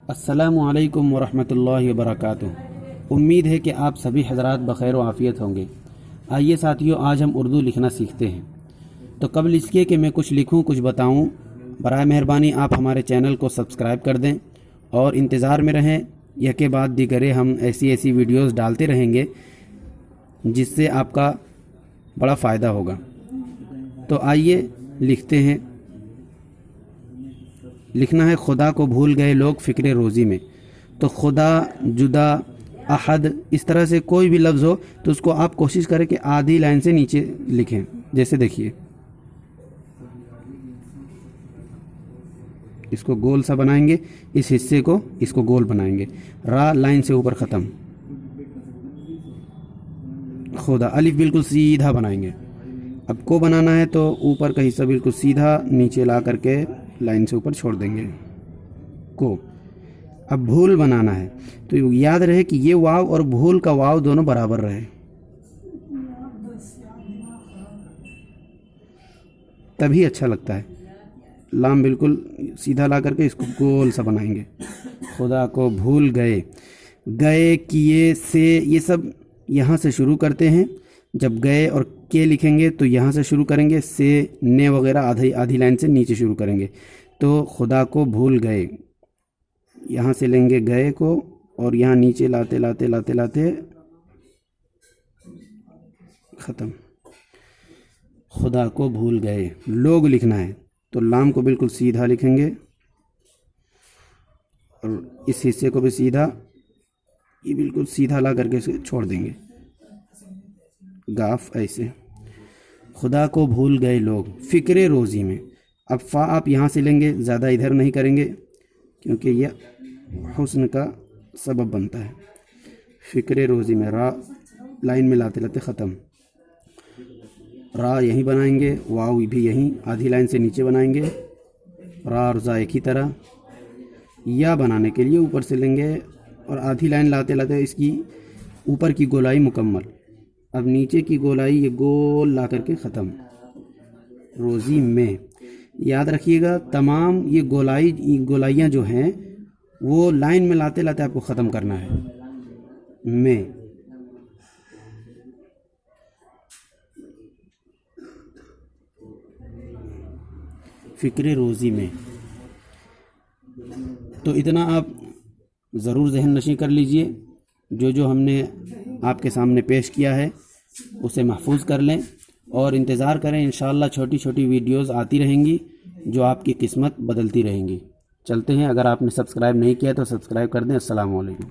السلام علیکم ورحمۃ اللہ وبرکاتہ۔ امید ہے کہ آپ سبھی حضرات بخیر و عافیت ہوں گے۔ آئیے ساتھیوں، آج ہم اردو لکھنا سیکھتے ہیں۔ تو قبل اس کے کہ میں کچھ لکھوں، کچھ بتاؤں، برائے مہربانی آپ ہمارے چینل کو سبسکرائب کر دیں اور انتظار میں رہیں۔ یہ کے بعد دیگرے ہم ایسی ویڈیوز ڈالتے رہیں گے جس سے آپ کا بڑا فائدہ ہوگا۔ تو آئیے لکھتے ہیں۔ لکھنا ہے خدا کو بھول گئے لوگ فکر روزی میں۔ تو خدا، جدا، احد، اس طرح سے کوئی بھی لفظ ہو تو اس کو آپ کوشش کریں کہ آدھی لائن سے نیچے لکھیں۔ جیسے دیکھیے، اس کو گول سا بنائیں گے، اس حصے کو اس کو گول بنائیں گے۔ را لائن سے اوپر ختم، خدا الف بالکل سیدھا بنائیں گے۔ اب کو بنانا ہے تو اوپر کا حصہ بالکل سیدھا نیچے لا کر کے لائن سے اوپر چھوڑ دیں گے کو۔ اب بھول بنانا ہے تو یاد رہے کہ یہ واو اور بھول کا واو دونوں برابر رہے، تبھی اچھا لگتا ہے۔ لام بالکل سیدھا لا کر کے اس کو گول سا بنائیں گے۔ خدا کو بھول گئے، گئے، کیے، سے، یہ سب یہاں سے شروع کرتے ہیں۔ جب گئے اور کے لکھیں گے تو یہاں سے شروع کریں گے، سے، نے وغیرہ آدھی لائن سے نیچے شروع کریں گے۔ تو خدا کو بھول گئے، یہاں سے لیں گے گئے کو اور یہاں نیچے لاتے لاتے لاتے لاتے ختم۔ خدا کو بھول گئے لوگ لکھنا ہے تو لام کو بالکل سیدھا لکھیں گے اور اس حصے کو بھی سیدھا، یہ بالکل سیدھا لا کر کے اسے چھوڑ دیں گے، گاف ایسے۔ خدا کو بھول گئے لوگ فکر روزی میں۔ اب فا آپ یہاں سے لیں گے، زیادہ ادھر نہیں کریں گے کیونکہ یہ حسن کا سبب بنتا ہے۔ فکر روزی میں را لائن میں لاتے لاتے ختم۔ را یہیں بنائیں گے، واو بھی یہیں آدھی لائن سے نیچے بنائیں گے۔ را اور زا ایک ہی طرح۔ یا بنانے کے لیے اوپر سے لیں گے اور آدھی لائن لاتے لاتے اس کی اوپر کی گولائی مکمل۔ اب نیچے کی گولائی یہ گول لا کر کے ختم۔ روزی میں یاد رکھیے گا، تمام یہ گولائیاں جو ہیں وہ لائن میں لاتے لاتے آپ کو ختم کرنا ہے۔ میں فکر روزی میں، تو اتنا آپ ضرور ذہن نشین کر لیجئے۔ جو ہم نے آپ کے سامنے پیش کیا ہے اسے محفوظ کر لیں اور انتظار کریں، انشاءاللہ چھوٹی چھوٹی ویڈیوز آتی رہیں گی جو آپ کی قسمت بدلتی رہیں گی۔ چلتے ہیں، اگر آپ نے سبسکرائب نہیں کیا تو سبسکرائب کر دیں۔ السلام علیکم۔